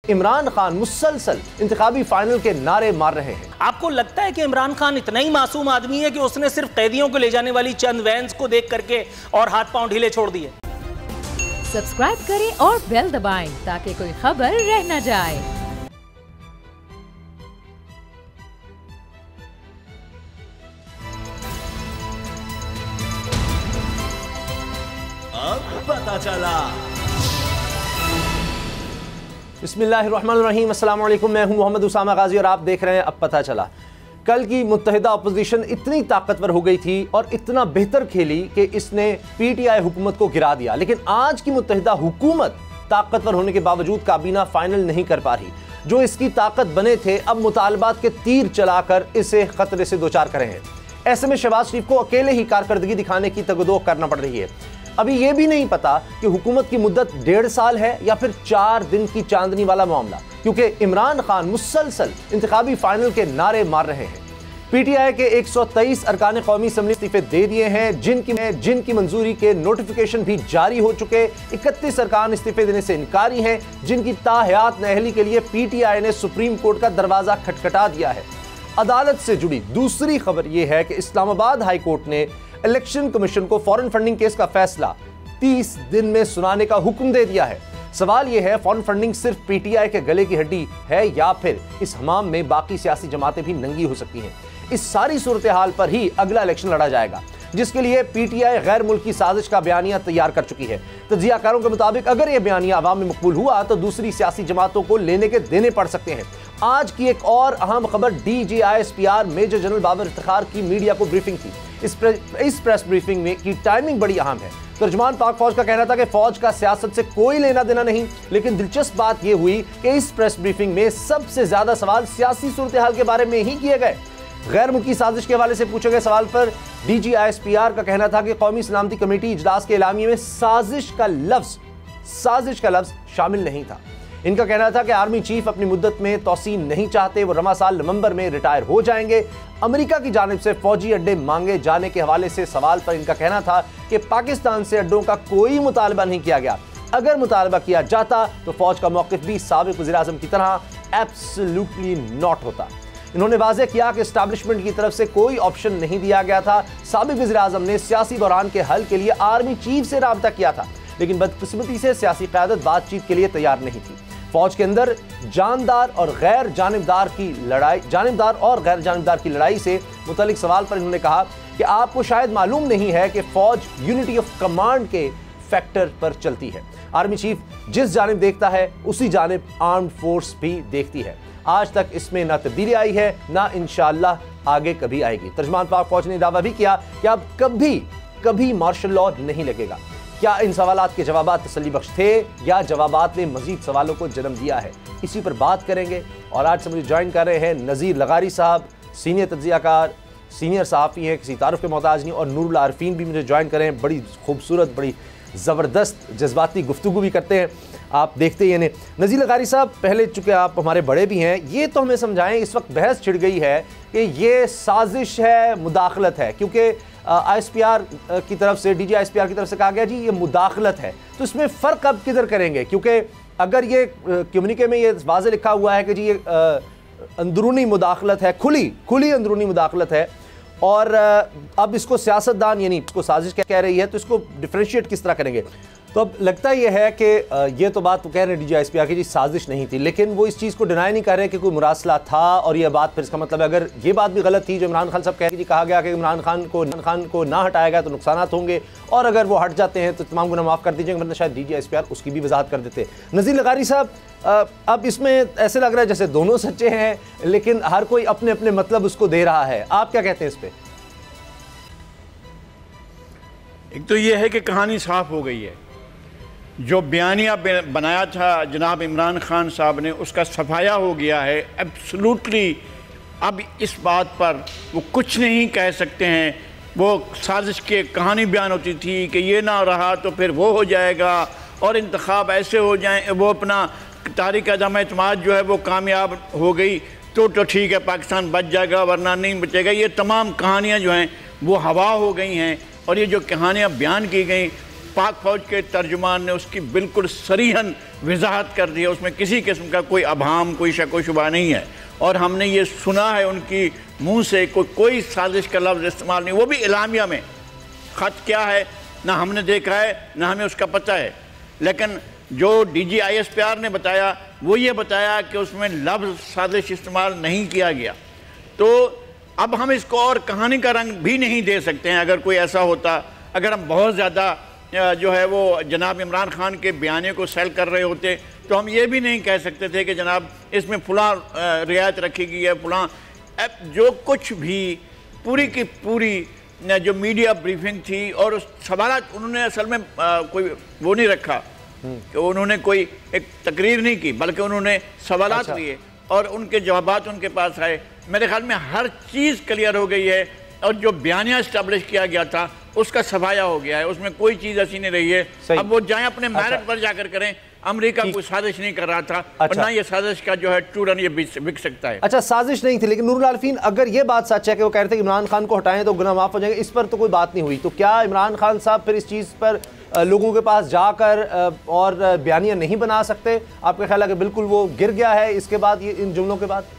इमरान खान मुसलसल इंतखाबी फाइनल के नारे मार रहे हैं। आपको लगता है कि इमरान खान इतना ही मासूम आदमी है कि उसने सिर्फ कैदियों को ले जाने वाली चंद वैन्स को देख करके और हाथ पांव ढीले छोड़ दिए? सब्सक्राइब करें और बेल दबाएं ताकि कोई खबर रह न जाए। अब पता चला। बिस्मिल्लाहिर्रहमानिर्रहीम, अस्सलाम वालेकुम। मैं हूं मोहम्मद उसामा गाजी और आप देख रहे हैं अब पता चला। कल की मुत्तहिदा अपोजिशन इतनी ताकतवर हो गई थी और इतना बेहतर खेली कि इसने पीटीआई हुकूमत को गिरा दिया, लेकिन आज की मुत्तहिदा हुकूमत ताकतवर होने के बावजूद काबीना फाइनल नहीं कर पा रही। जो इसकी ताकत बने थे अब मुतालबात के तीर चलाकर इसे खतरे से दो चार करे हैं। ऐसे में शहबाज शरीफ को अकेले ही कारकर्दगी दिखाने की तगदो करना पड़ रही है। अभी यह भी नहीं पता कि हुकूमत की मुद्दत 1.5 साल है या फिर 4 दिन की चांदनी वाला मामला, क्योंकि इमरान खान मुसलसल इंतखाबी फाइनल के नारे मार रहे हैं। पीटीआई के 123 अरकान कौमी असम्बली इस्तीफे दे दिए हैं, जिनकी मंजूरी के नोटिफिकेशन भी जारी हो चुके। 31 अरकान इस्तीफे देने से इनकारी हैं, जिनकी ताहयात नहली के लिए पीटीआई ने सुप्रीम कोर्ट का दरवाजा खटखटा दिया है। अदालत से जुड़ी दूसरी खबर यह है कि इस्लामाबाद हाई कोर्ट ने इलेक्शन कमीशन को फॉरेन फंडिंग केस का फैसला 30 दिन में सुनाने का हुक्म दे दिया है। सवाल यह है, फॉरेन फंडिंग सिर्फ पीटीआई के गले की हड्डी है या फिर इस हमाम में बाकी सियासी जमातें भी नंगी हो सकती हैं? इस सारी सूरत हाल पर ही अगला इलेक्शन लड़ा जाएगा, जिसके लिए पीटीआई गैर मुल्की साजिश का बयानिया तैयार कर चुकी है। तज्जियाकारों के मुताबिक अगर यह बयानिया अवाम में मकबूल हुआ तो दूसरी सियासी जमातों को लेने के देने पड़ सकते हैं। आज की एक और अहम खबर, DGISPR major general Babar Iftikhar की मीडिया को ब्रीफिंग थी। इस प्रेस ब्रीफिंग में की टाइमिंग बड़ी अहम है। तर्जुमान पाक फौज का कहना था कि फौज का सियासत से कोई लेना देना नहीं, लेकिन दिलचस्प बात यह हुई कि इस प्रेस ब्रीफिंग में सबसे ज्यादा सवाल सियासी सूरत हाल के बारे में ही किए गए। गैर मुल्की साजिश के हवाले से पूछे गए सवाल पर DGISPR का कहना था कि कौमी सलामती कमेटी इजलास के एलामिये में साजिश का लफ्ज शामिल नहीं था। इनका कहना था कि आर्मी चीफ अपनी मुद्दत में तोसी नहीं चाहते, वो रमा साल नवंबर में रिटायर हो जाएंगे। अमेरिका की जानिब से फौजी अड्डे मांगे जाने के हवाले से सवाल पर इनका कहना था कि पाकिस्तान से अड्डों का कोई मुतालबा नहीं किया गया। अगर मुतालबा किया जाता तो फौज का मौक़िफ़ भी साबिक़ वज़ीर-ए-आज़म की तरह एब्सोल्युटली नॉट होता। इन्होंने वाज़ेह किया कि एस्टैब्लिशमेंट की तरफ से कोई ऑप्शन नहीं दिया गया था। साबिक़ वज़ीर-ए-आज़म ने सियासी बहरान के हल के लिए आर्मी चीफ से राब्ता किया था, लेकिन बदकिस्मती से सियासी क़यादत बातचीत के लिए तैयार नहीं थी। फौज के अंदर जानदार और गैर जानिबदार की लड़ाई से मुतल्लिक सवाल पर इन्होंने कहा कि आपको शायद मालूम नहीं है कि फौज यूनिटी ऑफ कमांड के फैक्टर पर चलती है। आर्मी चीफ जिस जानिब देखता है उसी जानिब आर्म्ड फोर्स भी देखती है। आज तक इसमें ना तब्दीली आई है, ना इंशाअल्लाह आगे कभी आएगी। तर्जुमान पाक फौज ने दावा भी किया कि अब कभी मार्शल लॉ नहीं लगेगा। क्या इन सवालात के जवाबात तसल्ली बख्श थे या जवाबात ने मजीद सवालों को जन्म दिया है? इसी पर बात करेंगे। और आज से मुझे ज्वाइन कर रहे हैं नज़ीर लगारी साहब, सीनियर तज्जियाकार, सीनियर सहाफ़ी हैं, किसी तारुफ के मोहताज नहीं, और नूरुल आरफीन भी मुझे ज्वाइन कर रहे हैं। बड़ी खूबसूरत, बड़ी ज़बरदस्त जज्बाती गुफ्तगू भी करते हैं, आप देखते ही हैं। नज़ीर लगारी साहब, पहले चूँकि आप हमारे बड़े भी हैं, ये तो हमें समझाएं, इस वक्त बहस छिड़ गई है कि ये साजिश है, मुदाखलत है, क्योंकि ISPR की तरफ से, DGISPR की तरफ से कहा गया जी ये मुदाखलत है। तो इसमें फ़र्क अब किधर करेंगे? क्योंकि अगर ये कम्युनिके में ये वाज़ेह लिखा हुआ है कि जी ये अंदरूनी मुदाखलत है, खुली अंदरूनी मुदाखलत है, और अब इसको सियासतदान यानी इसको साजिश कह रही है, तो इसको डिफ्रेंशिएट किस तरह करेंगे? तो अब लगता यह है कि ये तो बात तो कह रहे हैं DGISPR की जी साजिश नहीं थी, लेकिन वो इस चीज़ को डिनाई नहीं कर रहे कि कोई मुरासला था। और ये बात फिर इसका मतलब अगर ये बात भी गलत थी जो इमरान खान साहब कह जी कहा गया कि इमरान खान को ना हटाया गया तो नुकसान होंगे, और अगर वो हट जाते हैं तो तमाम गुनाह माफ़ कर दीजिएगा, मतलब शायद DGISPR उसकी भी वजाहत कर देते। नज़ीर लगारी साहब, अब इसमें ऐसे लग रहा है जैसे दोनों सच्चे हैं, लेकिन हर कोई अपने अपने मतलब उसको दे रहा है। आप क्या कहते हैं इस पर? एक तो ये है कि कहानी साफ हो गई है। जो बयानिया बनाया था जनाब इमरान खान साहब ने, उसका सफाया हो गया है एब्सोल्युटली। अब इस बात पर वो कुछ नहीं कह सकते हैं। वो साजिश की कहानी बयान होती थी कि ये ना रहा तो फिर वो हो जाएगा और इंतखाब ऐसे हो जाए, वो अपना तारीख़ अदम एतमाद जो है वो कामयाब हो गई तो ठीक है, पाकिस्तान बच जाएगा वरना नहीं बचेगा। ये तमाम कहानियाँ जो हैं वो हवा हो गई हैं, और ये जो कहानियाँ बयान की गई पाक फौज के तर्जुमान ने उसकी बिल्कुल सरीहन वजाहत कर दी है, उसमें किसी किस्म का कोई अभाम, कोई शक व शुबा नहीं है। और हमने ये सुना है उनकी मुंह से कोई साजिश का लफ्ज़ इस्तेमाल नहीं, वो भी इलामिया में। ख़त क्या है ना हमने देखा है ना हमें उसका पता है, लेकिन जो DG ISPR ने बताया वो ये बताया कि उसमें लफ्ज़ साजिश इस्तेमाल नहीं किया गया। तो अब हम इसको और कहानी का रंग भी नहीं दे सकते हैं। अगर कोई ऐसा होता, अगर हम बहुत ज़्यादा जो है वो जनाब इमरान खान के बयाने को सेल कर रहे होते, तो हम ये भी नहीं कह सकते थे कि जनाब इसमें फ़लाँ रियायत रखी गई है, फ़लाँ। जो कुछ भी पूरी की पूरी जो मीडिया ब्रीफिंग थी और उस सवालात उन्होंने असल में कोई वो नहीं रखा कि उन्होंने कोई एक तकरीर नहीं की, बल्कि उन्होंने सवालात लिए और उनके जवाबात उनके पास आए। मेरे ख्याल में हर चीज़ क्लियर हो गई है और जो बयानिया इस्टेब्लिश किया गया था उसका सफाया हो गया है, उसमें कोई चीज़ ऐसी नहीं रही है। अब वो जाएं अपने मेरिट पर जाकर करें। अमेरिका कोई साजिश नहीं कर रहा था और ना ये साजिश का जो है टूरन ये बिक सकता है। अच्छा, साजिश नहीं थी, लेकिन नूरुल आरिफीन अगर ये बात सच है कि वो कह रहे थे कि इमरान खान को हटाएं तो गुनाह माफ हो जाएंगे, इस पर तो कोई बात नहीं हुई, तो क्या इमरान खान साहब फिर इस चीज़ पर लोगों के पास जाकर और बयानिया नहीं बना सकते? आपका ख्याल है कि बिल्कुल वो गिर गया है इसके बाद, ये इन जुमलों के बाद?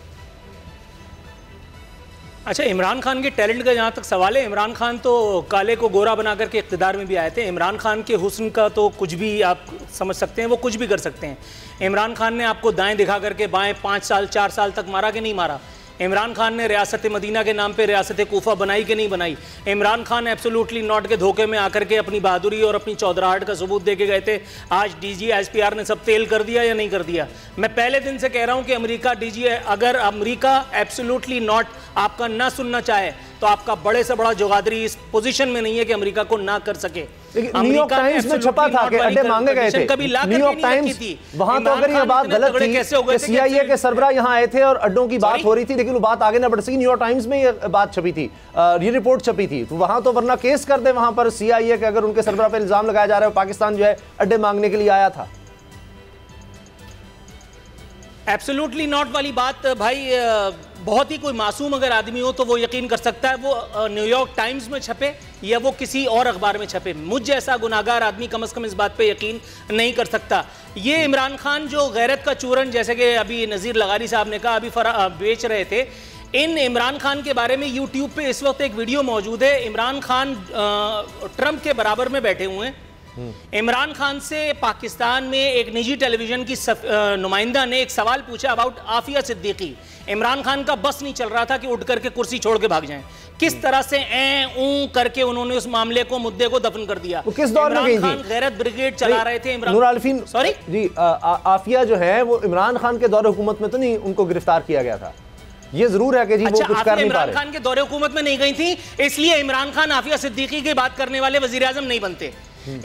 अच्छा, इमरान खान के टैलेंट का जहाँ तक सवाल है, इमरान खान तो काले को गोरा बना करके इक़्तिदार में भी आए थे। इमरान खान के हुस्न का तो कुछ भी आप समझ सकते हैं, वो कुछ भी कर सकते हैं। इमरान खान ने आपको दाएं दिखा करके बाएं 5 साल 4 साल तक मारा कि नहीं मारा? इमरान खान ने रियासत मदीना के नाम पे रियासत कूफा बनाई कि नहीं बनाई? इमरान खान एब्सोल्युटली नॉट के धोखे में आकर के अपनी बहादुरी और अपनी चौधराहट का सबूत दे के गए थे। आज DG ISPR ने सब तेल कर दिया या नहीं कर दिया? मैं पहले दिन से कह रहा हूं कि अमेरिका DG, अगर अमेरिका एब्सोल्युटली नॉट आपका ना सुनना चाहे तो आपका बड़े से बड़ा जुगादरी इस पोजीशन में नहीं है कि अमेरिका को ना कर सके। न्यूयॉर्क टाइम्स में छपा था कि अड्डे मांगे गए थे, न्यूयॉर्क टाइम्स, वहां तो अगर ये बात गलत थी कि CIA के सरबराह यहां आए थे और अड्डों की बात हो रही थी, लेकिन वो बात आगे ना बढ़ सकी। न्यूयॉर्क टाइम्स में ये बात छपी थी, ये रिपोर्ट छपी थी, तो वहां तो वरना केस कर दे वहां पर CIA के, अगर उनके सरबराह पे इल्जाम लगाया जा रहा है पाकिस्तान जो है अड्डे मांगने के लिए आया था। एब्सोल्युटली नॉट वाली बात भाई, बहुत ही कोई मासूम अगर आदमी हो तो वो यकीन कर सकता है, वो न्यूयॉर्क टाइम्स में छपे या वो किसी और अखबार में छपे। मुझ जैसा गुनाहगार आदमी कम से कम इस बात पे यकीन नहीं कर सकता। ये इमरान खान जो गैरत का चूरन, जैसे कि अभी नज़ीर लगारी साहब ने कहा, अभी बेच रहे थे, इन इमरान खान के बारे में यूट्यूब पे इस वक्त एक वीडियो मौजूद है। इमरान खान ट्रंप के बराबर में बैठे हुए हैं। इमरान खान से पाकिस्तान में एक निजी टेलीविजन की नुमाइंदा ने एक सवाल पूछा अबाउट आफिया सिद्दीकी। इमरान खान का बस नहीं चल रहा था कि उठ करके कुर्सी छोड़ के भाग जाएं। किस तरह से करके उन्होंने उस मामले को, मुद्दे को दफन कर दिया। वो किस दौर में गई थी? गैरत ब्रिगेड चला रहे थे इमरान। नूरुल आरिफीन, सॉरी जी, आफिया जो है वो इमरान खान के दौरे हुकूमत में तो नहीं उनको गिरफ्तार किया गया था? ये जरूर है कि जी वो कुछ कर नहीं पा रहे। इमरान खान के दौरे हुकूमत में नहीं गई थी, इसलिए इमरान खान आफिया सिद्दीकी की बात करने वाले वजीर आजम नहीं बनते।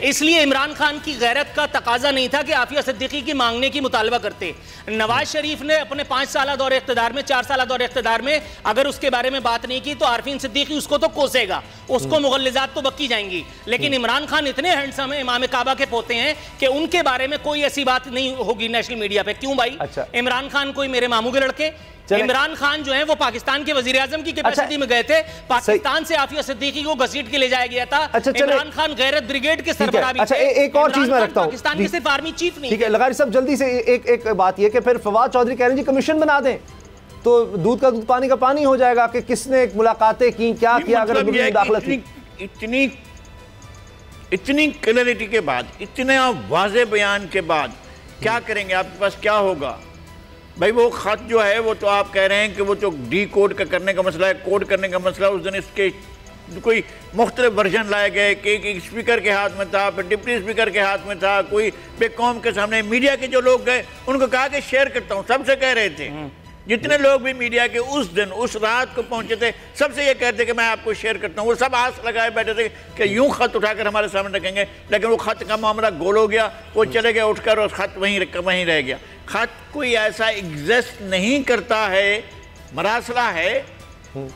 इसलिए इमरान खान की गैरत का तकाजा नहीं था कि आफिया सिद्दीकी की मांगने की मुतालबा करते। नवाज शरीफ ने अपने 5 साल दौरे इख्तिदार में, 4 साल दौरे इख्तिदार में अगर उसके बारे में बात नहीं की तो आरफीन सिद्दीकी उसको तो कोसेगा, उसको मुगल्लिजात तो बक्की जाएंगी। लेकिन इमरान खान इतने हैंडसम है, इमाम काबा के पोते हैं, कि उनके बारे में कोई ऐसी बात नहीं होगी नेशनल मीडिया पे। क्यों भाई? अच्छा। इमरान खान कोई मेरे मामू के लड़के, इमरान खान जो है वो पाकिस्तान के वजीर आजम की कैपेसिटी में गए थे, पाकिस्तान से आफिया सिद्दीकी को घसीट के ले जाया गया था। इमरान खान गैरत ब्रिगेड के सरबराह भी थे। एक और चीज मैं रखता हूं, पाकिस्तान के सिर्फ आर्मी चीफ नहीं। ठीक है लगारी साहब, जल्दी से एक बात ये कि फिर फवाद चौधरी कह रहे हैं जी कमीशन बना दें तो दूध का दूध पानी का पानी हो जाएगा, कि किसने मुलाकातें की, क्या किया, अगर दाखिलत इतनी क्लैरिटी के बाद, इतने वाज़े बयान के बाद क्या करेंगे? आपके पास क्या होगा भाई? वो खत जो है वो तो आप कह रहे हैं कि वो तो डी कोड करने का मसला है, कोड करने का मसला। उस दिन इसके कोई मुख्तलिफ वर्जन लाए गए कि स्पीकर के हाथ में था, फिर डिप्टी स्पीकर के हाथ में था, कोई बेकौम के सामने। मीडिया के जो लोग गए उनको कहा कि शेयर करता हूँ, सबसे कह रहे थे, जितने लोग भी मीडिया के उस दिन उस रात को पहुंचे थे, सबसे ये कहते कि मैं आपको शेयर करता हूँ। वो सब आस लगाए बैठे थे कि यूं खत उठाकर हमारे सामने रखेंगे, लेकिन वो खत का मामला गोल हो गया, वो चले गए उठकर और खत वहीं रह गया। खत कोई ऐसा एग्जिस्ट नहीं करता है, मरासला है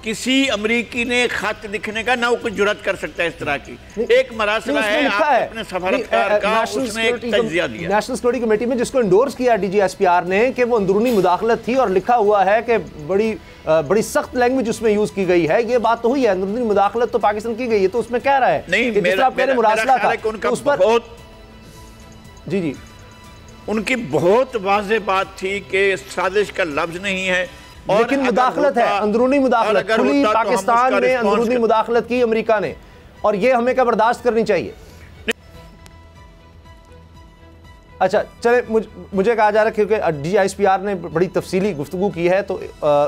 किसी अमरीकी ने खत लिखने का ना वो कुछ जुर्रत कर सकता है इस तरह की। एक मरासला है अपने सफारतकार का, उसने एक तज्जिया दिया नेशनल सिक्योरिटी कमेटी में, जिसको इंडोर्स किया DGSPR ने कि वो अंदरूनी मुदाखलत थी, और लिखा हुआ है कि बड़ी सख्त लैंग्वेज उसमें यूज की गई है। ये बात तो हुई है, अंदरूनी मुदाखलत तो पाकिस्तान की गई है, तो उसमें कह रहा है नहीं, कि जिस तरह आप कह रहे मुरासला था उस पर बहुत जी उनकी बहुत वाज़ेह बात थी कि साजिश का लफ्ज नहीं है, लेकिन मुदाखलत है, अंदरूनी मुदाखलत खुली पाकिस्तान में अंदरूनी मुदाखलत की अमेरिका ने, और ये हमें क्या बर्दाश्त करनी चाहिए। अच्छा चले, मुझे कहा जा रहा है क्योंकि DGSPR ने बड़ी तफसीली गुफ्तगू की है, तो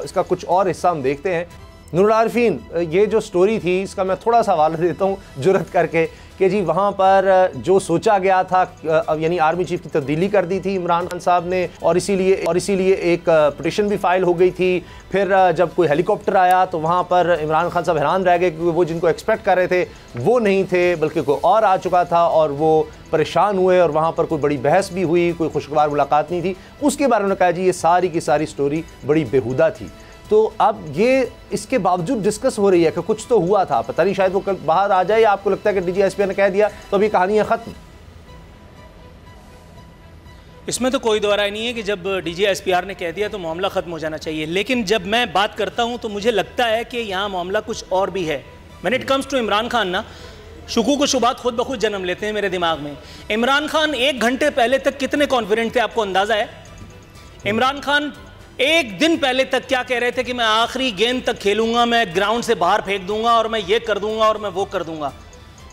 इसका कुछ और हिस्सा हम देखते हैं। नूरुल आरिफीन, ये जो स्टोरी थी इसका मैं थोड़ा सा हवाला देता हूँ जुर्रत करके कि जी वहाँ पर जो सोचा गया था, यानी आर्मी चीफ की तब्दीली कर दी थी इमरान खान साहब ने, और इसीलिए एक पिटिशन भी फाइल हो गई थी। फिर जब कोई हेलीकॉप्टर आया तो वहाँ पर इमरान खान साहब हैरान रह गए, क्योंकि वो जिनको एक्सपेक्ट कर रहे थे वो नहीं थे, बल्कि कोई और आ चुका था, और वो परेशान हुए, और वहाँ पर कोई बड़ी बहस भी हुई, कोई खुशगवार मुलाकात नहीं थी। उसके बारे में कहा जी ये सारी की सारी स्टोरी बड़ी बेहुदा थी। तो अब ये इसके बावजूद डिस्कस हो रही है कि कुछ तो हुआ था, पता नहीं शायद वो कल बाहर आ जाए, या आपको लगता है कि DGSPR ने कह दिया तो अभी कहानी है ख़त्म? इसमें तो कोई दो राय नहीं है कि जब DGSPR ने कह दिया तो मामला ख़त्म हो जाना चाहिए, लेकिन जब मैं बात करता हूं तो मुझे लगता है कि यहाँ मामला कुछ और भी है। When it comes to Imran Khan ना, शुकूक व शुबात खुद ब खुद जन्म लेते हैं मेरे दिमाग में। इमरान खान 1 घंटे पहले तक कितने कॉन्फिडेंट थे, आपको अंदाज़ा है? इमरान खान 1 दिन पहले तक क्या कह रहे थे कि मैं आखिरी गेंद तक खेलूंगा, मैं ग्राउंड से बाहर फेंक दूंगा, और मैं ये कर दूंगा और मैं वो कर दूंगा।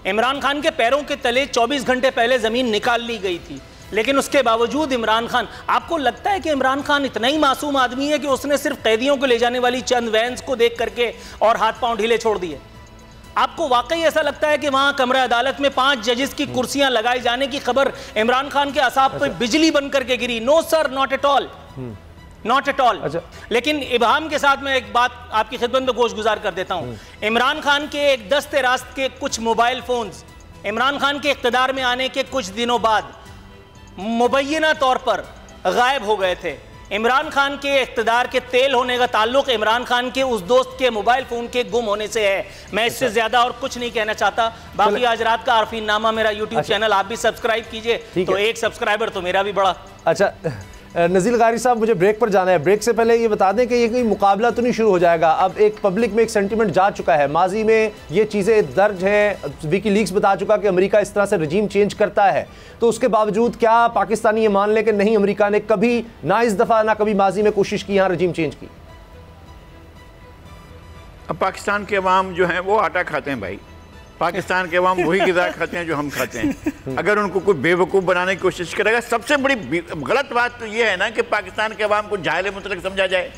इमरान खान के पैरों के तले 24 घंटे पहले ज़मीन निकाल ली गई थी, लेकिन उसके बावजूद इमरान खान, आपको लगता है कि इमरान खान इतना ही मासूम आदमी है कि उसने सिर्फ कैदियों को ले जाने वाली चंद वैन्स को देख करके और हाथ पांव ढीले छोड़ दिए? आपको वाकई ऐसा लगता है कि वहां कमरा अदालत में 5 जजेस की कुर्सियां लगाए जाने की खबर इमरान खान के असाब पर बिजली बन करके गिरी? No sir, not at all, not at all. लेकिन इबाम के साथ मैं एक बात आपकी खिदमत में गोश गुजार कर देता हूं। इमरान खान के एक दस्ते रास्त के कुछ मोबाइल फोन्स इमरान खान के इख्तिदार में आने के कुछ दिनों बाद मुबैना तौर पर गायब हो गए थे। इमरान खान के इख्तिदार के तेल होने का ताल्लुक इमरान खान के उस दोस्त के मोबाइल फोन के गुम होने से है। मैं इससे ज्यादा और कुछ नहीं कहना चाहता। बाकी आज रात का आरफीन नामा मेरा यूट्यूब चैनल, आप भी सब्सक्राइब कीजिए, तो 1 सब्सक्राइबर तो मेरा भी बड़ा। अच्छा नज़ील गारी साहब, मुझे ब्रेक पर जाना है। ब्रेक से पहले ये बता दें कि ये कोई मुकाबला तो नहीं शुरू हो जाएगा। अब एक पब्लिक में एक सेंटीमेंट जा चुका है, माजी में ये चीज़ें दर्ज हैं, विकीलीक्स बता चुका कि अमेरिका इस तरह से रजीम चेंज करता है, तो उसके बावजूद क्या पाकिस्तानी ये मान लें कि नहीं, अमेरिका ने कभी ना इस दफ़ा ना कभी माजी में कोशिश की यहाँ रजीम चेंज की? अब पाकिस्तान के अवाम जो हैं वो आटा खाते हैं भाई, पाकिस्तान के अवाम वही ग़िज़ा खाते हैं जो हम खाते हैं। अगर उनको कोई बेवकूफ़ बनाने की कोशिश करेगा, सबसे बड़ी गलत बात तो ये है ना कि पाकिस्तान के अवाम को जाहिल मुतलक समझा जाए।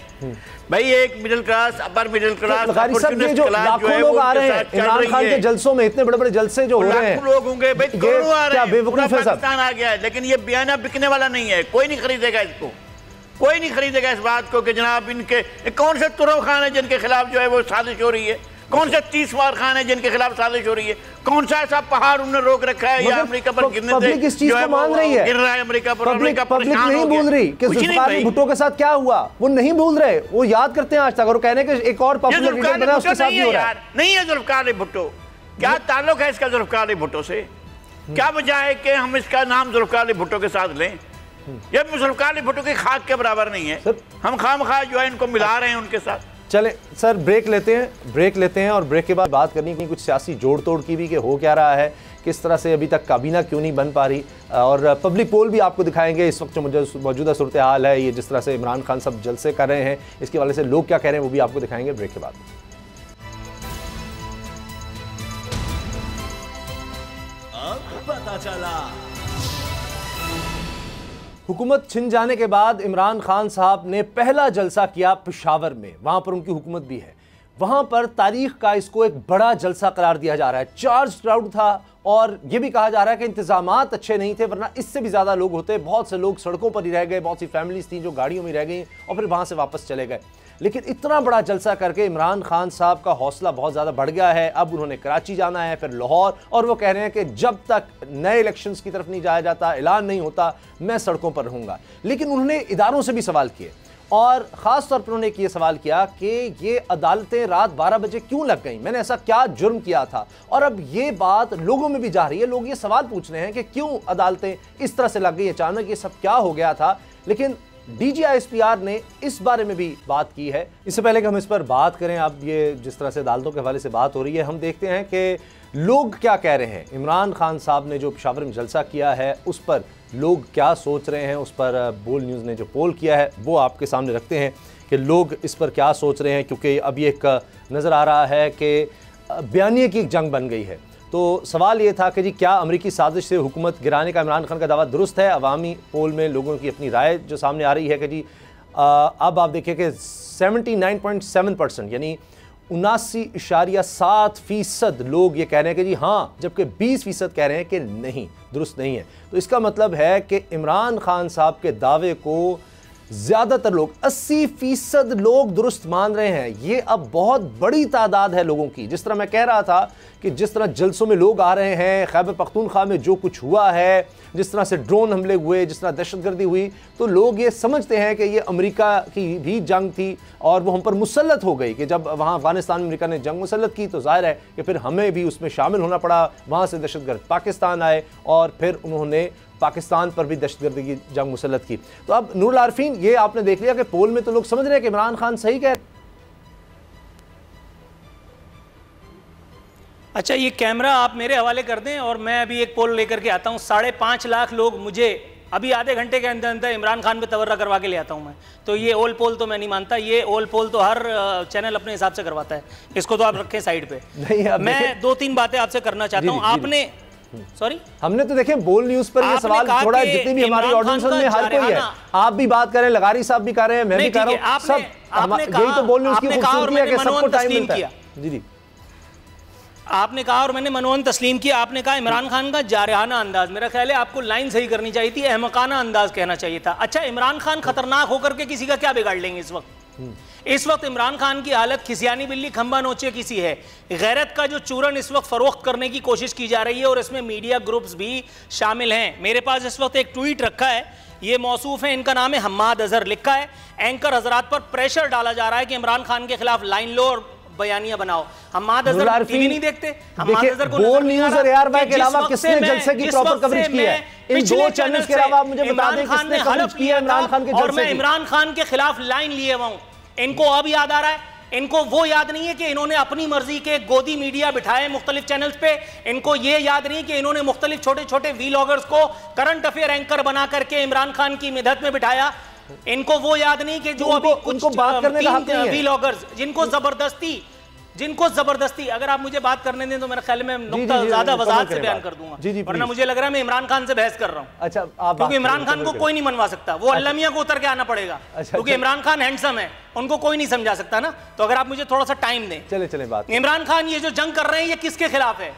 भाई एक middle class, upper middle class, जो लाखों लोग आ रहे हैं इमरान खान के जलसों में, इतने बड़े बड़े जलसे जो हो रहे हैं, लोग होंगे भाई, करोड़ों आ रहे हैं, पूरा पाकिस्तान आ गया है, लेकिन ये बयाना बिकने वाला नहीं है। कोई नहीं खरीदेगा इसको, कोई नहीं खरीदेगा इस बात को कि जनाब इनके कौन से तुरव खान है जिनके खिलाफ जो है वो साजिश हो रही है, कौन से 30 वार खान है जिनके खिलाफ साजिश हो रही है, कौन सा ऐसा पहाड़ उन्होंने रोक रखा है या अमेरिका पर गिरने से इस चीज को मान रही है, गिर रहा है अमेरिका पर, अमेरिका पब्लिक नहीं भूल रही कि जुल्फ़िकार अली भुट्टो के साथ क्या हुआ, वो नहीं भूल रहे, वो याद करते हैं आज तक, और कहने के एक और पॉपुलर लीडर बना उसके साथ भी हो रहा है। नहीं है जुल्फ़िकार अली भुट्टो, क्या ताल्लुक है इसका जुल्फ़िकार अली भुट्टो से? क्या वजह है कि हम इसका नाम जुल्फ़िकार अली भुट्टो के साथ लें? ये जुल्फ़िकार अली भुट्टो की खाक के बराबर नहीं है, हम खामखा जो है इनको मिला रहे हैं उनके साथ। चले सर ब्रेक लेते हैं और ब्रेक के बाद बात करनी की कुछ सियासी जोड़ तोड़ की भी कि हो क्या रहा है, किस तरह से अभी तक काबीना क्यों नहीं बन पा रही, और पब्लिक पोल भी आपको दिखाएंगे इस वक्त जो मौजूदा सूरत हाल है, ये जिस तरह से इमरान खान सब जलसे कर रहे हैं, इसके वाले से लोग क्या कह रहे हैं वो भी आपको दिखाएंगे ब्रेक के बाद। अब पता चला। हुकूमत छिन जाने के बाद इमरान खान साहब ने पहला जलसा किया पेशावर में, वहां पर उनकी हुकूमत भी है, वहां पर तारीख का इसको एक बड़ा जलसा करार दिया जा रहा है। चार्ज क्राउड था और यह भी कहा जा रहा है कि इंतजामात अच्छे नहीं थे, वरना इससे भी ज़्यादा लोग होते। बहुत से लोग सड़कों पर ही रह गए, बहुत सी फैमिलीज थी जो गाड़ियों में रह गई और फिर वहां से वापस चले गए। लेकिन इतना बड़ा जलसा करके इमरान खान साहब का हौसला बहुत ज़्यादा बढ़ गया है। अब उन्होंने कराची जाना है, फिर लाहौर, और वो कह रहे हैं कि जब तक नए इलेक्शंस की तरफ नहीं जाया जाता, ऐलान नहीं होता, मैं सड़कों पर रहूँगा। लेकिन उन्होंने इदारों से भी सवाल किए, और ख़ास तौर पर उन्होंने ये सवाल किया कि ये अदालतें रात 12 बजे क्यों लग गई, मैंने ऐसा क्या जुर्म किया था। और अब ये बात लोगों में भी जा रही है, लोग ये सवाल पूछ रहे हैं कि क्यों अदालतें इस तरह से लग गई, अचानक ये सब क्या हो गया था। लेकिन DGISPR ने इस बारे में भी बात की है। इससे पहले कि हम इस पर बात करें, अब ये जिस तरह से अदालतों के हवाले से बात हो रही है, हम देखते हैं कि लोग क्या कह रहे हैं। इमरान खान साहब ने जो पेशावर में जलसा किया है उस पर लोग क्या सोच रहे हैं, उस पर बोल न्यूज़ ने जो पोल किया है वो आपके सामने रखते हैं कि लोग इस पर क्या सोच रहे हैं। क्योंकि अब ये एक नज़र आ रहा है कि बयानिए की एक जंग बन गई है। तो सवाल ये था कि जी क्या अमरीकी साजिश से हुकूमत गिराने का इमरान खान का दावा दुरुस्त है। अवामी पोल में लोगों की अपनी राय जो सामने आ रही है कि जी अब आप देखिए कि 79.7% यानी 79.7% लोग ये कह रहे हैं कि जी हाँ, जबकि 20% कह रहे हैं कि नहीं, दुरुस्त नहीं है। तो इसका मतलब है कि इमरान खान साहब के दावे को ज़्यादातर लोग 80% लोग दुरुस्त मान रहे हैं। ये अब बहुत बड़ी तादाद है लोगों की। जिस तरह मैं कह रहा था कि जिस तरह जलसों में लोग आ रहे हैं, खैबर पख्तूनख्वा में जो कुछ हुआ है, जिस तरह से ड्रोन हमले हुए, जिस तरह दहशतगर्दी हुई, तो लोग ये समझते हैं कि ये अमेरिका की भी जंग थी और वो हम पर मुसल्लत हो गई कि जब वहाँ अफगानिस्तान में अमेरिका ने जंग मुसल्लत की तो जाहिर है कि फिर हमें भी उसमें शामिल होना पड़ा। वहाँ से दहशतगर्द पाकिस्तान आए और फिर उन्होंने पाकिस्तान पर भी दहशतगर्दी की जंग मुसल्लत की। तो अब नूरुल आरफीन, ये आपने देख लिया कि पोल में तो लोग समझ रहे हैं कि इमरान खान सही कह। अच्छा, ये कैमरा आप मेरे हवाले कर दें और मैं अभी एक पोल लेकर के आता हूँ। 5.5 लाख लोग मुझे अभी आधे घंटे के अंदर अंदर इमरान खान पे तवर्रा करवा के ले आता हूँ मैं। तो ये ओल पोल तो मैं नहीं मानता, ये ओल पोल तो हर चैनल अपने हिसाब से करवाता है, इसको तो आप रखें साइड पे। मैं 2-3 बातें आपसे करना चाहता हूँ। आपने हमने तो देखे बोल न्यूज़ पर ये सवाल थोड़ा, जितनी भी हमारी ऑडियंस में हर कोई है, आप भी बात करें, लगारी साहब भी कर रहे हैं, मैं भी कर रहा हूं, सब यही तो बोल न्यूज़ की खूबसूरती है कि सबको टाइम मिलता है। जी जी, आपने कहा और मैंने मनोवन तस्लीम किया। आपने कहा इमरान खान का जारहाना अंदाज, मेरा ख्याल है आपको लाइन सही करनी चाहिए थी, अहमकाना अंदाज कहना चाहिए था। अच्छा, इमरान खान खतरनाक होकर के किसी का क्या बिगाड़ लेंगे इस वक्त? इस वक्त इमरान खान की हालत खिसियानी बिल्ली खंबा नोचे किसी है। गैरत का जो चूरन इस वक्त फरोख्त करने की कोशिश की जा रही है और इसमें मीडिया ग्रुप्स भी शामिल हैं। मेरे पास इस वक्त एक ट्वीट रखा है, ये मौसूफ है, इनका नाम है हम्माद अजहर। लिखा है, एंकर हजरात पर प्रेशर डाला जा रहा है कि इमरान खान के खिलाफ लाइन लो और बयानिया बनाओ। हम्माद अजहर टीवी नहीं देखते, हम्माद अजहर को बोल न्यूज़ और एआर भाई के अलावा किसने जलसे की प्रॉपर कवरेज की है? इन दो चैनल्स के अलावा मुझे बता दें किसने कवरेज किया इमरान खान के जलसे की? और मैं इमरान खान के खिलाफ लाइन लिए हुआ हूं। इनको अब याद आ रहा है, इनको वो याद नहीं है कि इन्होंने अपनी मर्जी के गोदी मीडिया बिठाए मुख्तलिफ चैनल्स पे। इनको ये याद नहीं कि इन्होंने मुख्तलिफ छोटे छोटे वीलॉगर्स को करंट अफेयर एंकर बना करके इमरान खान की मिदत में बिठाया। इनको वो याद नहीं कि जो अभी कुछ वीलॉगर्स जिनको जबरदस्ती, अगर आप मुझे बात करने दें तो मेरा ख्याल में नुक्ता ज्यादा वजाहत से बयान कर दूंगा, वरना मुझे लग रहा है मैं इमरान खान से बहस कर रहा हूं। अच्छा, क्योंकि इमरान खान को कोई नहीं मनवा सकता, वो अल्लाह मियां को उतर के आना पड़ेगा, क्योंकि इमरान खान हैंडसम है, उनको कोई नहीं समझा सकता ना। तो अगर आप मुझे थोड़ा सा टाइम दें। चले बात। इमरान खान ये जो जंग कर रहे हैं ये किसके खिलाफ है?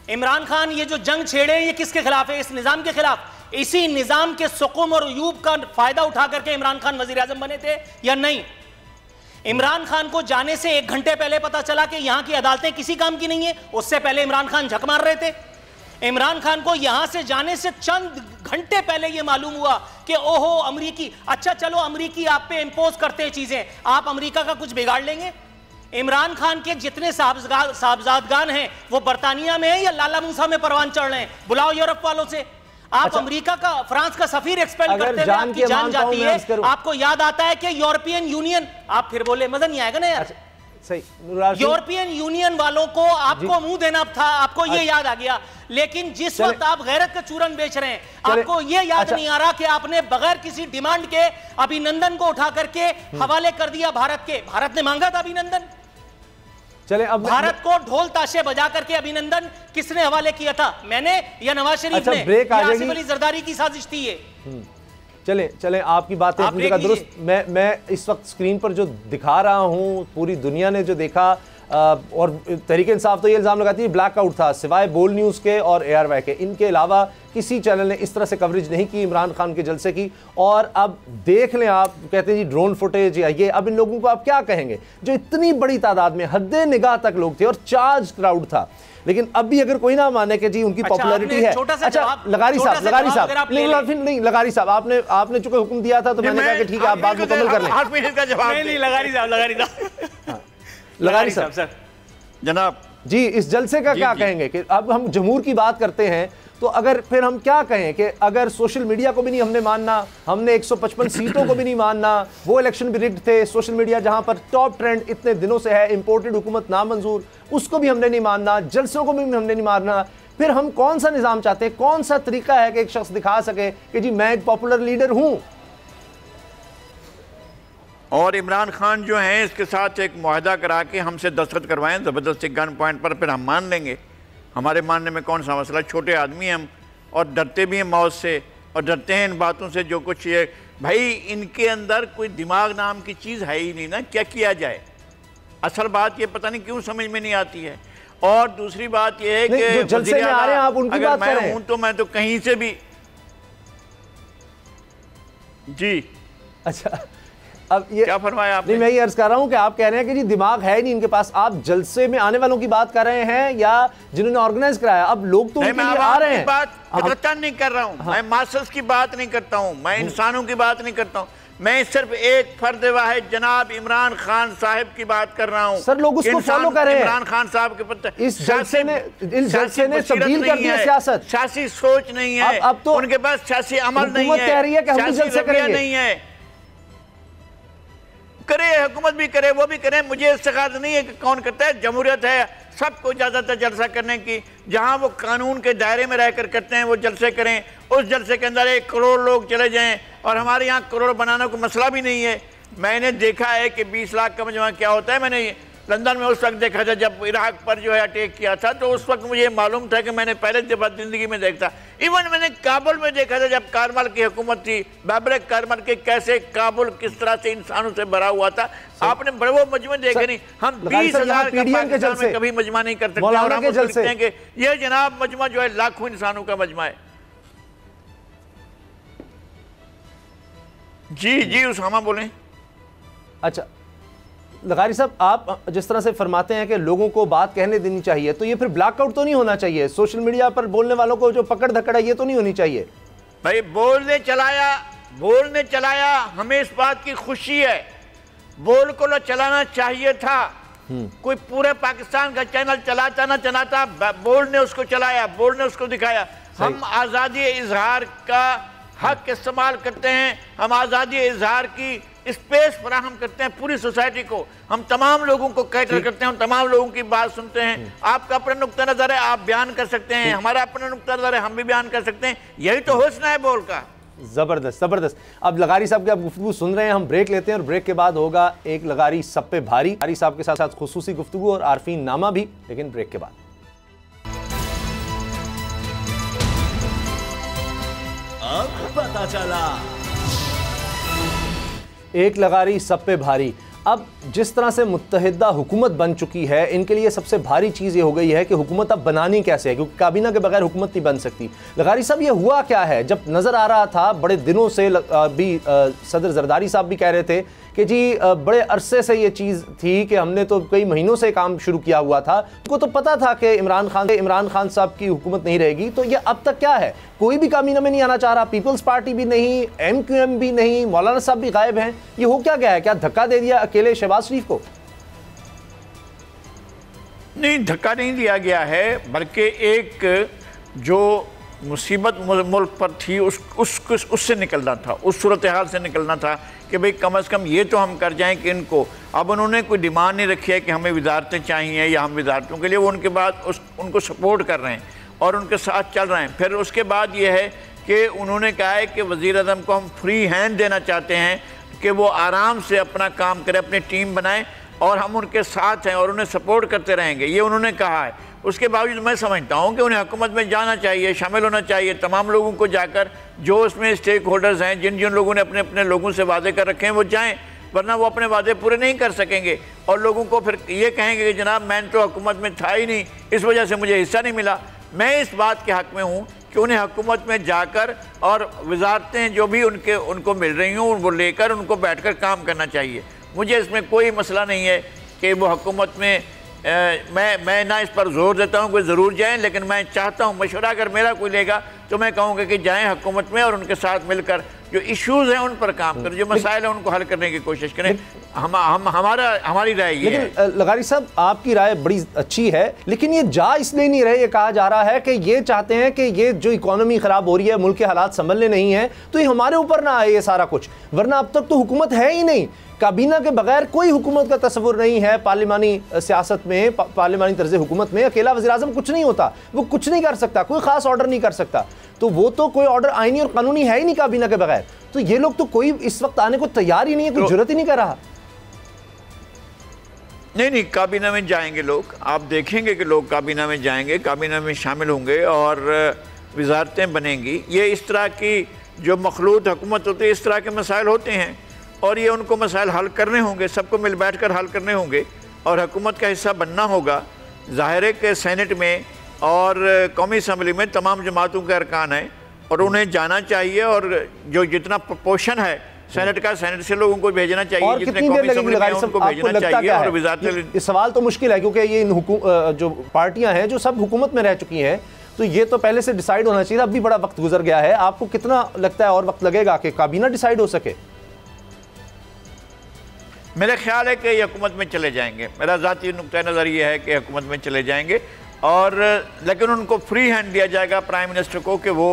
इमरान खान ये जो जंग छेड़े हैं ये किसके खिलाफ है? इस निजाम के खिलाफ। इसी निजाम के सुकुम और यूब का फायदा उठा करके इमरान खान वजीर आजम बने थे या नहीं? इमरान खान को जाने से 1 घंटे पहले पता चला कि यहां की अदालतें किसी काम की नहीं है, उससे पहले इमरान खान झक मार रहे थे। इमरान खान को यहां से जाने से चंद घंटे पहले यह मालूम हुआ कि ओहो अमरीकी, अच्छा चलो अमरीकी आप पे इंपोज करते हैं चीजें, आप अमरीका का कुछ बिगाड़ लेंगे। इमरान खान के जितने साहबजादगान हैं वो बरतानिया में है या लाला मूसा में परवान चढ़ रहे हैं? बुलाओ यूरोप वालों से। आप अच्छा, अमेरिका का, फ्रांस का सफीर एक्सपेल करते हुए आपकी जान जाती है, आपको याद आता है कि यूरोपियन यूनियन, आप फिर बोले मजा नहीं आएगा ना यार। अच्छा, सही, यूरोपियन यूनियन वालों को आपको मुंह देना था, आपको ये याद आ गया। लेकिन जिस वक्त आप गैरत का चूरन बेच रहे हैं, आपको ये याद नहीं आ रहा कि आपने बगैर किसी डिमांड के अभिनंदन को उठा करके हवाले कर दिया भारत के। भारत ने मांगा था अभिनंदन। चले, अब भारत को ढोल ताशे बजा करके अभिनंदन किसने हवाले किया था? मैंने या नवाज शरीफ ने? ब्रेक आ आसिफ अली जरदारी की साजिश थी ये। चले आपकी बातें अपनी जगह दुरुस्त। मैं इस वक्त स्क्रीन पर जो दिखा रहा हूं, पूरी दुनिया ने जो देखा, और तहरीक इंसाफ तो ये इल्ज़ाम लगाती है ब्लैकआउट था, सिवाय बोल न्यूज़ के और ARY के, इनके अलावा किसी चैनल ने इस तरह से कवरेज नहीं की इमरान खान के जलसे की। और अब देख लें, आप कहते हैं जी ड्रोन फुटेज या ये, अब इन लोगों को आप क्या कहेंगे जो इतनी बड़ी तादाद में हद्दे निगाह तक लोग थे और चार्ज क्राउड था। लेकिन अब भी अगर कोई ना माने कि जी उनकी पॉपुलैरिटी है। अच्छा लगारी साहब नहीं, लगारी साहब आपने चूंकि हुक्म दिया था तो मैंने कहा कि ठीक है आप बात मुकम्मल कर लें। 8 मिनट का जवाब नहीं, लगारी साहब सर जनाब जी, इस जलसे का क्या कहेंगे कि अब हम जमहूर की बात करते हैं तो अगर फिर हम क्या कहें कि अगर सोशल मीडिया को भी नहीं हमने मानना, हमने 155 सीटों को भी नहीं मानना, वो इलेक्शन भी रिग्ड थे, सोशल मीडिया जहां पर टॉप ट्रेंड इतने दिनों से है, इंपोर्टेड हुकूमत नामंजूर, उसको भी हमने नहीं मानना, जलसों को भी हमने नहीं मानना, फिर हम कौन सा निज़ाम चाहते हैं? कौन सा तरीका है कि एक शख्स दिखा सके कि जी मैं एक पॉपुलर लीडर हूं? और इमरान खान जो हैं इसके साथ एक मुआहदा करा के हमसे दस्तखत करवाएं ज़बरदस्ती गन पॉइंट पर, फिर हम मान लेंगे। हमारे मानने में कौन सा मसला, छोटे आदमी हैं हम और डरते भी हैं मौत से और डरते हैं इन बातों से जो कुछ ये। भाई इनके अंदर कोई दिमाग नाम की चीज़ है ही नहीं ना, क्या किया जाए? असल बात ये पता नहीं क्यों समझ में नहीं आती है। और दूसरी बात ये है कि जलसे में आ रहे हैं आप उनकी अगर बात मैं हूँ तो मैं तो कहीं से भी जी। अच्छा अब ये क्या फरमाया आपने? नहीं, मैं ये अर्ज कर रहा हूं कि आप कह रहे हैं कि जी दिमाग है नहीं इनके पास। आप जलसे में आने वालों की बात कर रहे हैं या जिन्होंने ऑर्गेनाइज कराया? अब लोग तो उनके लिए आ रहे हैं। बात नहीं कर रहा हूं, मैं मासस की बात नहीं करता हूं, मैं इंसानों की बात नहीं करता हूं, मैं सिर्फ एक फर्द वाहिद जनाब इमरान खान साहब की बात कर रहा हूं। सर लोग उसको फॉलो कर रहे हैं। इमरान खान साहब के पत्ते इस जलसे ने तब्दील कर दिया सियासत, सियासी सोच नहीं है, अब तो उनके पास सियासी अमल नहीं है, कह रही है कि हम जलसे करेंगे नहीं है। करे हुकूमत भी करे, वो भी करे, मुझे इस्तिखाद नहीं है कि कौन करता है। जमहूरियत है, सबको इजाज़त है जलसा करने की। जहां वो कानून के दायरे में रहकर करते हैं वो जलसे करें। उस जलसे के अंदर 1 करोड़ लोग चले जाएं और हमारे यहाँ करोड़ बनाने को मसला भी नहीं है। मैंने देखा है कि 20 लाख का मजमा क्या होता है। मैंने लंदन में उस वक्त देखा था जब इराक पर जो है अटैक किया था, तो उस वक्त मुझे मालूम था कि मैंने पहले दफा ज़िंदगी में देखा। इवन मैंने काबुल में देखा था जब कारमल की हुकूमत थी, बाबर कारमल के कैसे काबुल किस तरह से इंसानों से भरा हुआ था। आपने बड़े वो मजमे देखे नहीं। हम 20,000 का पाकिस्तान में कभी मजमा नहीं कर सकते और हम सोचते हैं कि यह जनाब मजमा जो है लाखों इंसानों का मजमा है। जी जी उसामा बोलें। अच्छा लगारी साहब, आप जिस तरह से फरमाते हैं कि लोगों को बात कहने देनी चाहिए, तो ये फिर ब्लैकआउट तो नहीं होना चाहिए? सोशल मीडिया पर बोलने वालों को जो पकड़ धकड़ है ये तो नहीं होनी चाहिए? भाई बोलने चलाया हमें इस बात की खुशी है। बोल को चलाना चाहिए था। कोई पूरे पाकिस्तान का चैनल चलाता ना चलाता, बोल ने उसको चलाया, बोल ने उसको दिखाया। हम आज़ादी इजहार का हक इस्तेमाल करते हैं, हम आज़ादी इजहार की स्पेस फराहम करते हैं पूरी सोसाइटी को। हम तमाम लोगों को कैटर करते हैं, हम तमाम लोगों की बात सुनते हैं। आपका अपना नुक्ता नज़र है, आप बयान कर सकते हैं, हमारा अपना नुक्ता नज़र है, हम भी बयान कर सकते हैं। यही तो हुस्न है बोल का। जबरदस्त जबरदस्त। अब लगारी साहब की आप गुफ्तगू सुन रहे हैं, हम ब्रेक लेते हैं और ब्रेक के बाद होगा एक लगारी सब पे भारी। लगारी साहब के साथ साथ खुसूसी गुफ्तगू और आरफीन नामा भी, लेकिन ब्रेक के बाद। अब पता चला एक लगारी सब पे भारी। अब जिस तरह से मुत्तहिदा हुकूमत बन चुकी है, इनके लिए सबसे भारी चीज़ ये हो गई है कि हुकूमत अब बनानी कैसे है, क्योंकि काबीना के बगैर हुकूमत नहीं बन सकती। लगारी साहब ये हुआ क्या है? जब नज़र आ रहा था बड़े दिनों से भी सदर जरदारी साहब भी कह रहे थे कि जी बड़े अरसे से ये चीज़ थी कि हमने तो कई महीनों से काम शुरू किया हुआ था, उनको तो पता था कि इमरान खान साहब की हुकूमत नहीं रहेगी। तो ये अब तक क्या है? कोई भी काबीना में नहीं आना चाह रहा, पीपल्स पार्टी भी नहीं, MQM भी नहीं, मौलाना साहब भी गायब हैं। ये हो क्या गया है? क्या धक्का दे दिया अकेले शहबाज शरीफ को? नहीं, धक्का नहीं दिया गया है, बल्कि एक जो मुसीबत मुल्क पर थी उससे निकलना था, उस सूरत हाल से निकलना था कि भाई कम से कम ये तो हम कर जाएं कि इनको। अब उन्होंने कोई डिमांड नहीं रखी है कि हमें वजारतें चाहिए या हम वजारतों के लिए, वो उनके बाद उनको सपोर्ट कर रहे हैं और उनके साथ चल रहे हैं। फिर उसके बाद ये है कि उन्होंने कहा है कि वज़ीर-ए-आज़म को हम फ्री हैंड देना चाहते हैं कि वो आराम से अपना काम करें, अपनी टीम बनाएं और हम उनके साथ हैं और उन्हें सपोर्ट करते रहेंगे, ये उन्होंने कहा है। उसके बावजूद मैं समझता हूँ कि उन्हें हुकूमत में जाना चाहिए, शामिल होना चाहिए, तमाम लोगों को जाकर जो उसमें स्टेक होल्डर्स हैं, जिन जिन लोगों ने अपने अपने लोगों से वादे कर रखे हैं वो जाएँ। वरना वो अपने वादे पूरे नहीं कर सकेंगे और लोगों को फिर ये कहेंगे कि जनाब मैं तो हुकूमत में था ही नहीं, इस वजह से मुझे हिस्सा नहीं मिला। मैं इस बात के हक़ में हूँ कि उन्हें हुकूमत में जाकर और वजारतें जो भी उनको मिल रही हों वो लेकर उनको बैठकर काम करना चाहिए। मुझे इसमें कोई मसला नहीं है कि वो हुकूमत में मैं ना इस पर जोर देता हूँ कोई ज़रूर जाएँ, लेकिन मैं चाहता हूँ मशवरा अगर मेरा कोई लेगा तो मैं कहूँगा कि जाएँ हुकूमत में और उनके साथ मिलकर जो इश्यूज़ हैं उन पर काम करें, जो मसाइल हैं उनको हल करने की कोशिश करें। हमारी राय ये है। लेकिन लगारी साहब आपकी राय बड़ी अच्छी है, लेकिन ये जा इसलिए नहीं रहे, ये कहा जा रहा है कि ये चाहते हैं कि ये जो इकोनॉमी खराब हो रही है, मुल्क के हालात संभलने नहीं है, तो ये हमारे ऊपर ना आए ये सारा कुछ, वरना अब तक तो हुकूमत है ही नहीं। काबीना के बगैर कोई हुकूमत का तस्वुर नहीं है पार्लिमानी सियासत में, पार्लिमानी तर्ज हुकूमत में अकेला वज़ीर-ए-आज़म कुछ नहीं होता, वो कुछ नहीं कर सकता, कोई ख़ास ऑर्डर नहीं कर सकता, तो वो तो कोई ऑर्डर आईनी और कानूनी है ही नहीं काबीना के बगैर। तो ये लोग तो कोई इस वक्त आने को तैयार ही नहीं है, कोई जुर्रत ही नहीं कर रहा। नहीं, काबीना में जाएंगे लोग, आप देखेंगे कि लोग काबीना में जाएंगे, काबीना में शामिल होंगे और वजारतें बनेंगी। ये इस तरह की जो मखलूत हुकूमत होती है, इस तरह के मसाइल होते हैं और ये उनको मसाइल हल करने होंगे, सबको मिल बैठ कर हल करने होंगे और हुकूमत का हिस्सा बनना होगा। ज़ाहिर है कि सेनेट में और कौमी असम्बली में तमाम जमातों के अरकान हैं और उन्हें जाना चाहिए और जो जितना प्रपोर्शन है सेनेट का, सेनेट से लोगों को भेजना चाहिए, और जितने कितनी कौमी देर लगेगी लगारी उनको साहब, आपको भेजना लगता चाहिए। क्या और है? वज़ारत ये सवाल तो मुश्किल है क्योंकि ये जो पार्टियां हैं जो सब हुकूमत में रह चुकी हैं, तो ये तो पहले से डिसाइड होना चाहिए। अब भी बड़ा वक्त गुजर गया है, आपको कितना लगता है और वक्त लगेगा कि काबीना डिसाइड हो सके? मेरा ख्याल है कि ये हुकूमत में चले जाएंगे, मेरा ज़ाती नुक्ता नज़र ये है कि हुकूमत में चले जाएंगे और लेकिन उनको फ्री हैंड दिया जाएगा प्राइम मिनिस्टर को कि वो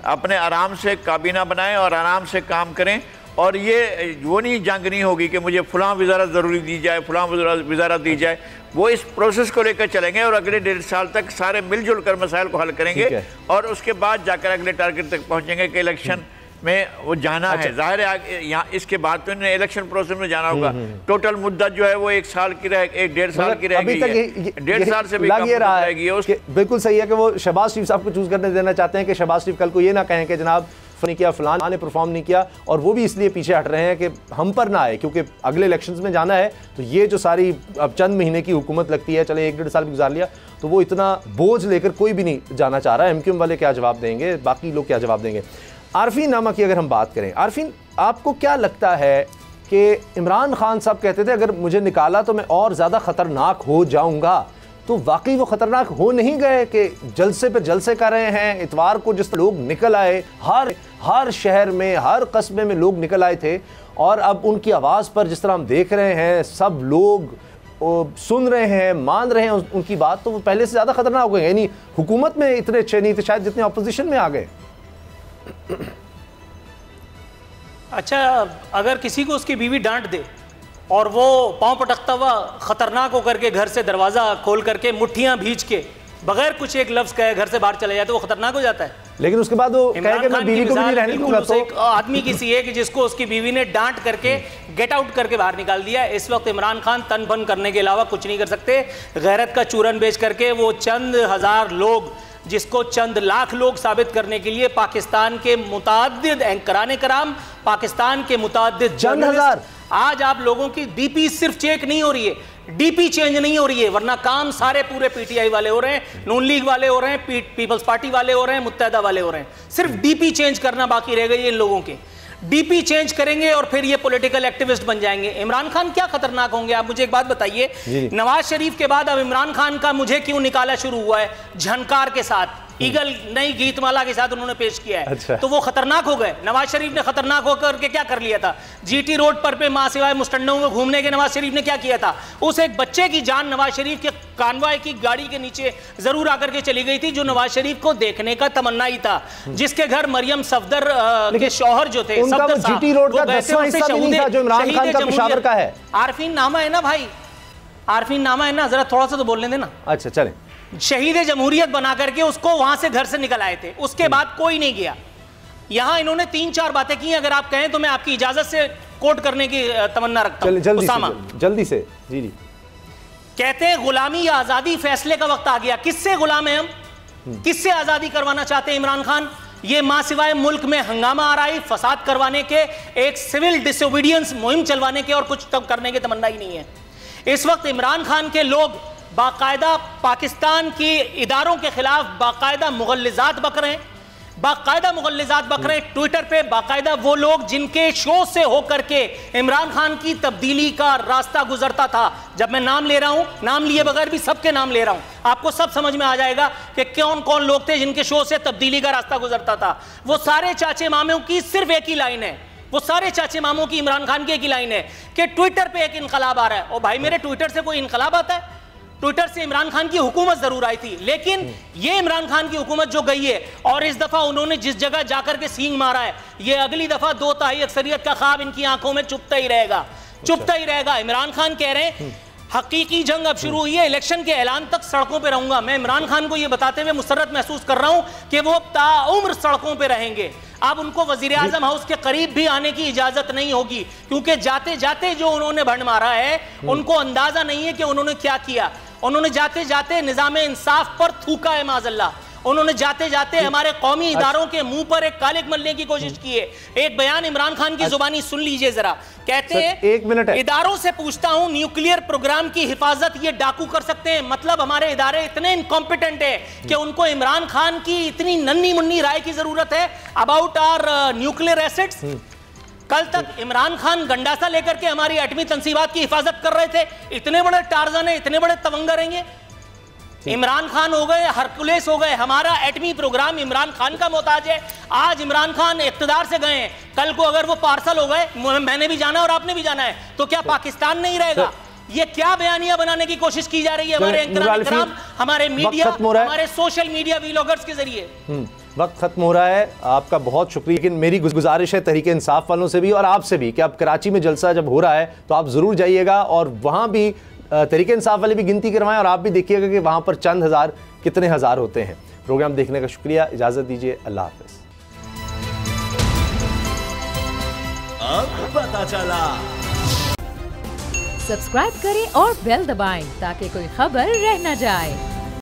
अपने आराम से काबीना बनाएं और आराम से काम करें। और ये वो नहीं जंग नहीं होगी कि मुझे फ़लाँ वज़ारत ज़रूरी दी जाए, फ़लाँ वज़ारत दी जाए। वो इस प्रोसेस को लेकर चलेंगे और अगले 1.5 साल तक सारे मिलजुल कर मसाइल को हल करेंगे और उसके बाद जाकर अगले टारगेट तक पहुँचेंगे कि इलेक्शन में वो जाना है। जाहिर है यहाँ इसके बाद तो इन्हें इलेक्शन प्रोसेस में जाना होगा। टोटल मुद्दत जो है वो 1 साल की रह 1.5 साल की रहेगी, 1.5 साल से भी कम रहेगी। बिल्कुल सही है कि वो शहबाज शरीफ साहब को चूज करने देना चाहते हैं कि शहबाज शरीफ कल को ये ना कहें कि जनाब नहीं किया, फलाना ने परफॉर्म नहीं किया, और वो भी इसलिए पीछे हट रहे हैं कि हम पर ना आए क्योंकि अगले इलेक्शंस में जाना है। तो ये जो सारी अब चंद महीने की हुकूमत लगती है, चले 1-1.5 साल भी गुजार लिया, तो वो इतना बोझ लेकर कोई भी नहीं जाना चाह रहा है। एमक्यूएम वाले क्या जवाब देंगे, बाकी लोग क्या जवाब देंगे? आरफीन नामा की अगर हम बात करें, आरफीन आपको क्या लगता है कि इमरान खान साहब कहते थे अगर मुझे निकाला तो मैं और ज़्यादा ख़तरनाक हो जाऊँगा, तो वाकई वो ख़तरनाक हो नहीं गए कि जलसे पे जलसे कर रहे हैं? इतवार को जिस लोग निकल आए, हर शहर में, हर कस्बे में लोग निकल आए थे, और अब उनकी आवाज़ पर जिस तरह हम देख रहे हैं सब लोग सुन रहे हैं, मान रहे हैं उनकी बात, तो वो पहले से ज़्यादा ख़तरनाक हो गए। यानी हुकूमत में इतने अच्छे नहीं थे शायद जितने अपोजिशन में आ गए। अच्छा, अगर किसी को उसकी बीवी डांट दे और वो पांव पटकता हुआ खतरनाक होकर के घर से दरवाजा खोल करके मुट्ठियां भींच के बगैर कुछ एक लफ्ज कहे घर से बाहर चले जाए तो वो खतरनाक हो जाता है। लेकिन उसके बाद वो कहे कि मैं बीवी को भी नहीं रहने दूंगा। तो एक आदमी की सी है कि जिसको उसकी बीवी ने डांट करके गेट आउट करके बाहर निकाल दिया। इस वक्त इमरान खान तन भन करने के अलावा कुछ नहीं कर सकते। गैरत का चूरन बेच करके वो चंद हजार लोग, जिसको चंद लाख लोग साबित करने के लिए पाकिस्तान के मुताद्दिद एंकराने कराम, पाकिस्तान के मुताद्दिद चंद हजार, आज आप लोगों की डीपी सिर्फ चेक नहीं हो रही है, डीपी चेंज नहीं हो रही है, वरना काम सारे पूरे पीटीआई वाले हो रहे हैं, नून लीग वाले हो रहे हैं, पीपल्स पार्टी वाले हो रहे हैं, मुत्तहिदा वाले हो रहे हैं। सिर्फ डीपी चेंज करना बाकी रह गई है इन लोगों के। डीपी चेंज करेंगे और फिर ये पॉलिटिकल एक्टिविस्ट बन जाएंगे। इमरान खान क्या खतरनाक होंगे? आप मुझे एक बात बताइए, नवाज शरीफ के बाद अब इमरान खान का मुझे क्यों निकाला शुरू हुआ है झनकार के साथ, ईगल नई गीतमाला के साथ उन्होंने पेश किया है। अच्छा। तो वो खतरनाक हो गए। नवाज शरीफ ने खतरनाक होकर के क्या कर लिया था? जीटी रोड पर पे मां सिवाय मुस्टंडों में घूमने के नवाज शरीफ ने क्या किया था? उस एक बच्चे की जान नवाज शरीफ के कानवाय की गाड़ी के नीचे जरूर आकर के चली गई थी, जो नवाज शरीफ को देखने का तमन्ना ही था, जिसके घर मरियम सफदर के शौहर जो थे, जीटी रोड का 10वां हिस्सा भी नहीं था जो इमरान खान का पेशावर का है। आरफीन नामा है ना भाई, आरफीन नामा है ना, जरा थोड़ा सा तो बोलने देना। अच्छा चले। शहीद जमहूरियत बना करके उसको वहां से घर से निकल आए थे, उसके बाद कोई नहीं गया। यहां इन्होंने 3-4 बातें की, अगर आप कहें तो मैं आपकी इजाजत से कोट करने की तमन्ना रखता हूं। जल्दी से जी जी। कहते हैं गुलामी या आजादी, फैसले का वक्त आ गया। किससे गुलाम है हम? किससे आजादी करवाना चाहते हैं इमरान खान? ये मां सिवाय मुल्क में हंगामा आराई, फसाद करवाने के, एक सिविल डिसोबीडियंस मुहिम चलवाने के और कुछ तब करने की तमन्ना ही नहीं है। इस वक्त इमरान खान के लोग बाकायदा पाकिस्तान की इदारों के खिलाफ बाकायदा मुगल्लिजात बक रहे हैं, ट्विटर पे बाकायदा वो लोग जिनके शो से होकर के इमरान खान की तब्दीली का रास्ता गुजरता था। जब मैं नाम ले रहा हूं, नाम लिए बगैर भी सबके नाम ले रहा हूं, आपको सब समझ में आ जाएगा कि कौन कौन लोग थे जिनके शो से तब्दीली का रास्ता गुजरता था। वो सारे चाचे मामों की सिर्फ एक ही लाइन है, वो सारे चाचे मामों की इमरान खान की एक ही लाइन है कि ट्विटर पे एक इनकलाब आ रहा है। ओ भाई, मेरे ट्विटर से कोई इनकलाब आता है? ट्विटर से इमरान खान की हुकूमत जरूर आई थी, लेकिन ये इमरान खान की हुकूमत जो गई है और इस दफा उन्होंने जिस जगह जाकर के सींग मारा है, ये अगली दफा 2/3 अक्सरियत का ख्वाब इनकी आंखों में चुभता ही रहेगा, चुभता ही रहेगा। इमरान खान कह रहे हैं हकीकी जंग अब शुरू हुई है, इलेक्शन के ऐलान तक सड़कों पे रहूंगा। मैं इमरान खान को यह बताते हुए मुसर्रत महसूस कर रहा हूं कि वो ताउम्र सड़कों पे रहेंगे। अब उनको वजीर आजम हाउस के करीब भी आने की इजाजत नहीं होगी, क्योंकि जाते जाते जो उन्होंने भंड मारा है उनको अंदाजा नहीं है कि उन्होंने क्या किया। उन्होंने जाते जाते निजामे इंसाफ पर थूका है माज़अल्लाह, उन्होंने जाते जाते हमारे कौमी इदारों के मुंह पर एक कालिक मलने की कोशिश की है। एक बयान इमरान खान की जुबानी सुन लीजिए जरा, कहते हैं 1 मिनट है। इदारों से पूछता हूं न्यूक्लियर प्रोग्राम की हिफाजत ये डाकू कर सकते हैं? मतलब हमारे इदारे इतने इनकॉम्पिटेंट है कि उनको इमरान खान की इतनी नन्ही मुन्नी राय की जरूरत है अबाउट आवर न्यूक्लियर एसेट्स। कल तक इमरान खान गंडासा लेकर के हमारी एटमी तंसीबात की हिफाजत कर रहे थे। इतने बड़े टार्जन है, इतने बड़े तवंगर रहेंगे। इमरान खान हो गए, हरकुलेस हो गए। हमारा एटमी प्रोग्राम इमरान खान का मोहताज है। आज इमरान खान इख्तिदार से गए हैं, कल को अगर वो पार्सल हो गए, मैंने भी जाना और आपने भी जाना है, तो क्या पाकिस्तान नहीं रहेगा? ये क्या बयानियां बनाने की कोशिश की जा रही है हमारे एंकराम, हमारे मीडिया, हमारे सोशल मीडिया व्लॉगर्स के जरिए? वक्त खत्म हो रहा है। आपका बहुत शुक्रिया, लेकिन मेरी गुजारिश है तहरीके इंसाफ वालों से भी और आपसे भी कि अब कराची में जलसा जब हो रहा है तो आप जरूर जाइएगा और वहां भी तहरीके इंसाफ वाले भी गिनती करवाएं और आप भी देखिएगा कि वहां पर चंद हजार कितने हजार होते हैं। प्रोग्राम देखने का शुक्रिया, इजाजत दीजिए, अल्लाह हाफिज। अब पता चला। सब्सक्राइब करें और बेल दबाएं ताकि कोई खबर रह न जाए।